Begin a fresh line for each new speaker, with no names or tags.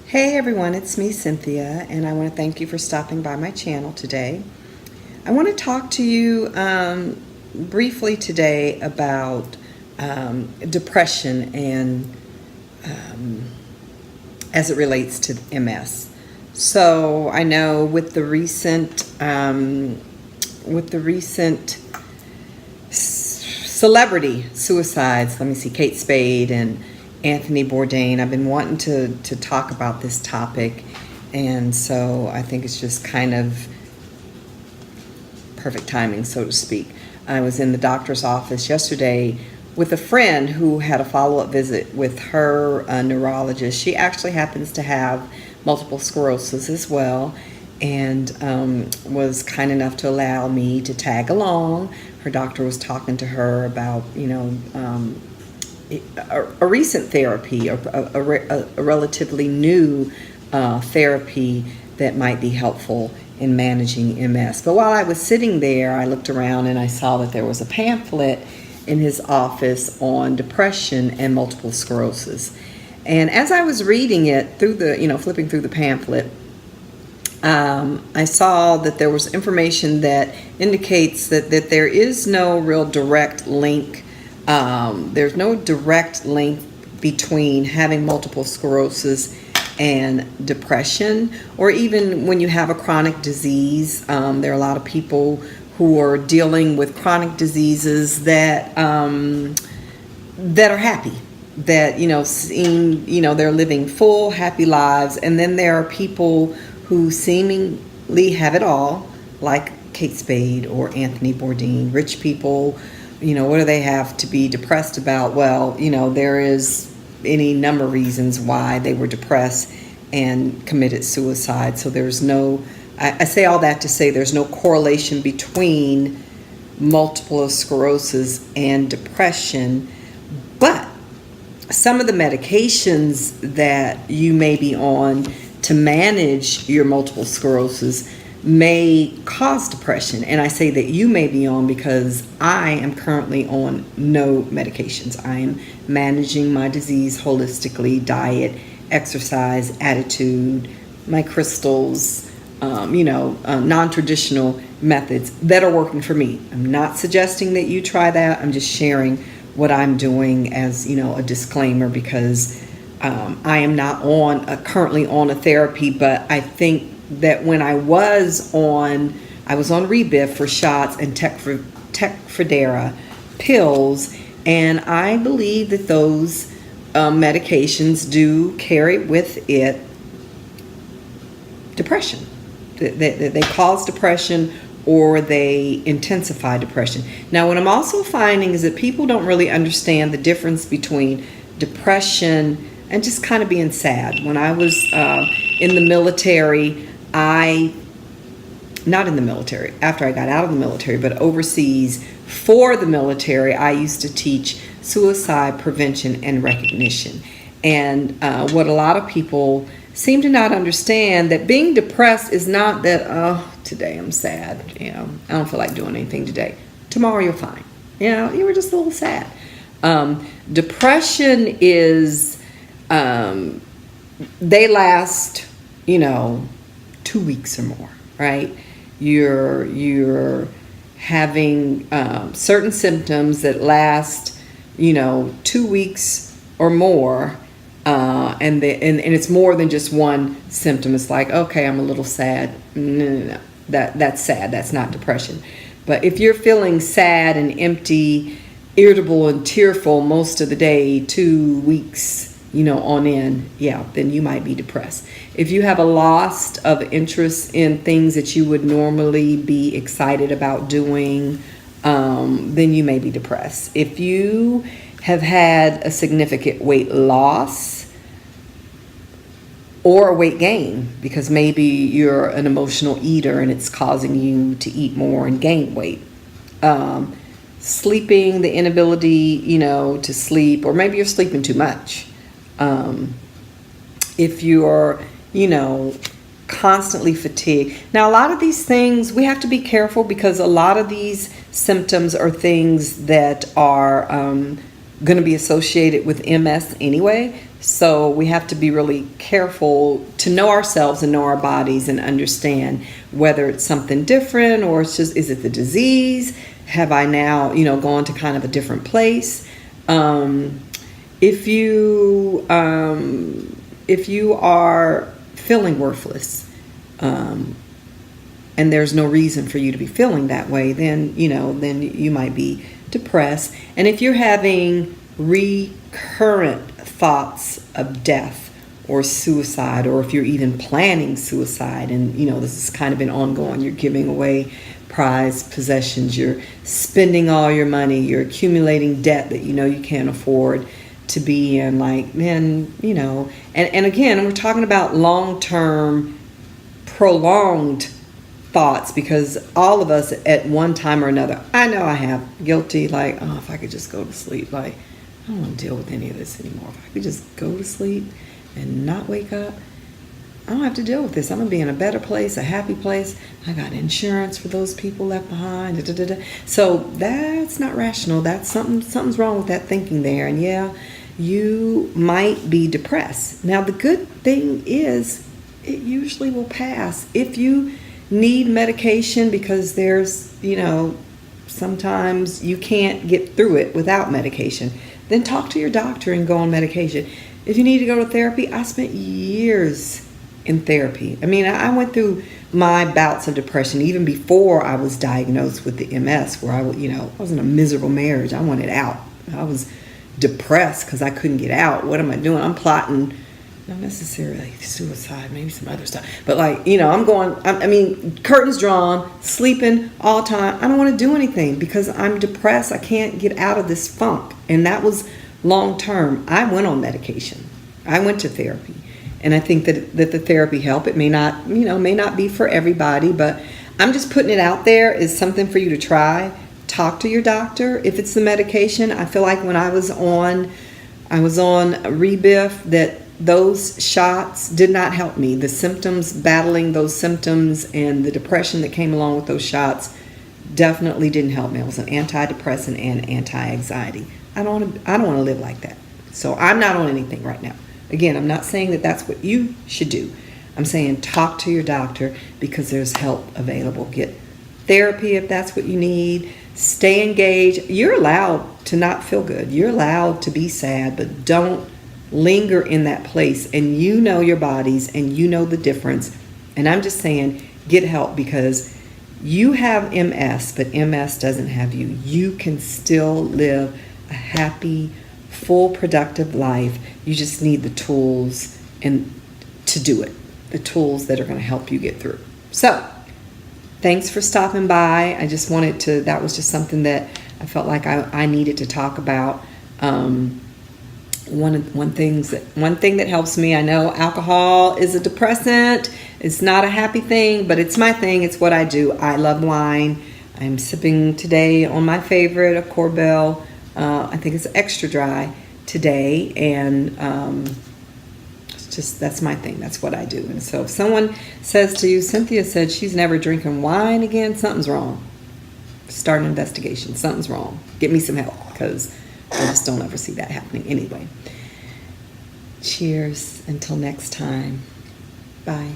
Hey everyone, it's me, Cynthia, and I want to thank you for stopping by my channel today. I want to talk to you briefly today about depression and as it relates to MS. So I know with the recent celebrity suicides, let me see, Kate Spade and Anthony Bourdain, I've been wanting to talk about this topic, and so I think it's just kind of perfect timing, so to speak. I was in the doctor's office yesterday with a friend who had a follow-up visit with her neurologist. She actually happens to have multiple sclerosis as well, and was kind enough to allow me to tag along. Her doctor was talking to her about, a recent therapy, a relatively new therapy that might be helpful in managing MS. But while I was sitting there, I looked around and I saw that there was a pamphlet in his office on depression and multiple sclerosis. And as I was reading it through the, flipping through the pamphlet, I saw that there was information that indicates that there is no real direct link. There's no direct link between having multiple sclerosis and depression, or even when you have a chronic disease. There are a lot of people who are dealing with chronic diseases that are happy, that seem they're living full, happy lives, and then there are people who seemingly have it all, like Kate Spade or Anthony Bourdain. Rich people, what do they have to be depressed about? Well, there is any number of reasons why they were depressed and committed suicide. So there's no, I say all that to say there's no correlation between multiple sclerosis and depression, but some of the medications that you may be on to manage your multiple sclerosis may cause depression. And I say that you may be on because I am currently on no medications. I am managing my disease holistically: diet, exercise, attitude, my crystals, non-traditional methods that are working for me. I'm not suggesting that you try that. I'm just sharing what I'm doing as a disclaimer, because I am not currently on a therapy, but I think that when I was on Rebif for shots and Tecfidera pills, and I believe that those medications do carry with it depression. They cause depression, or they intensify depression. Now, what I'm also finding is that people don't really understand the difference between depression and just kind of being sad. When I was in the military, not in the military, after I got out of the military, but overseas for the military, I used to teach suicide prevention and recognition. And what a lot of people seem to not understand, that being depressed is not that, oh, today I'm sad, I don't feel like doing anything today. Tomorrow you're fine. You were just a little sad. Depression is, they last, 2 weeks or more, right? You're having certain symptoms that last, 2 weeks or more, and it's more than just one symptom. It's like, okay, I'm a little sad. No. That's sad. That's not depression. But if you're feeling sad and empty, irritable and tearful most of the day, 2 weeks, on end, then you might be depressed. If you have a loss of interest in things that you would normally be excited about doing, then you may be depressed. If you have had a significant weight loss or a weight gain, because maybe you're an emotional eater and it's causing you to eat more and gain weight. Sleeping, the inability, to sleep, or maybe you're sleeping too much. If you're, constantly fatigued. Now, a lot of these things, we have to be careful, because a lot of these symptoms are things that are going to be associated with MS anyway. So we have to be really careful to know ourselves and know our bodies and understand whether it's something different or it's just, is it the disease? Have I now, gone to kind of a different place? If you are feeling worthless, and there's no reason for you to be feeling that way, then you might be depressed. And if you're having recurrent thoughts of death or suicide, or if you're even planning suicide, and this is kind of an ongoing, you're giving away prized possessions, you're spending all your money, you're accumulating debt that you can't afford to be in, then and again, we're talking about long-term prolonged thoughts, because all of us at one time or another, I know I have, guilty, if I could just go to sleep, I don't want to deal with any of this anymore. If I could just go to sleep and not wake up, I don't have to deal with this. I'm going to be in a better place, a happy place. I got insurance for those people left behind. So that's not rational. That's something's wrong with that thinking there. And yeah, you might be depressed. Now, the good thing is it usually will pass. If you need medication because there's, sometimes you can't get through it without medication, then talk to your doctor and go on medication. If you need to go to therapy, I spent years in therapy. I went through my bouts of depression even before I was diagnosed with the MS, where I was in a miserable marriage. I wanted out. I was depressed because I couldn't get out. What am I doing? I'm plotting, not necessarily suicide, maybe some other stuff, but I'm going, curtains drawn, sleeping all the time. I don't want to do anything because I'm depressed. I can't get out of this funk. And that was long term. I went on medication. I went to therapy. And I think that the therapy helped. It may not be for everybody, but I'm just putting it out there as something for you to try. Talk to your doctor. If it's the medication, I feel like when I was on Rebif, that those shots did not help me. The symptoms, battling those symptoms and the depression that came along with those shots definitely didn't help me. I was an antidepressant and anti-anxiety. I don't want to live like that. So I'm not on anything right now. Again, I'm not saying that that's what you should do. I'm saying talk to your doctor because there's help available. Get therapy if that's what you need. Stay engaged. You're allowed to not feel good. You're allowed to be sad, but don't linger in that place. And you know your bodies and you know the difference. And I'm just saying get help, because you have MS, but MS doesn't have you. You can still live a happy, full, productive life. You just need the tools and to do it. The tools that are going to help you get through. So, thanks for stopping by. I just wanted to, that was just something that I felt like I needed to talk about. One thing that helps me, I know alcohol is a depressant. It's not a happy thing, but it's my thing. It's what I do. I love wine. I'm sipping today on my favorite, a Corbel. I think it's extra dry today, and that's my thing. That's what I do. And so if someone says to you, Cynthia said she's never drinking wine again, something's wrong. Start an investigation. Something's wrong. Get me some help, because I just don't ever see that happening anyway. Cheers. Until next time. Bye.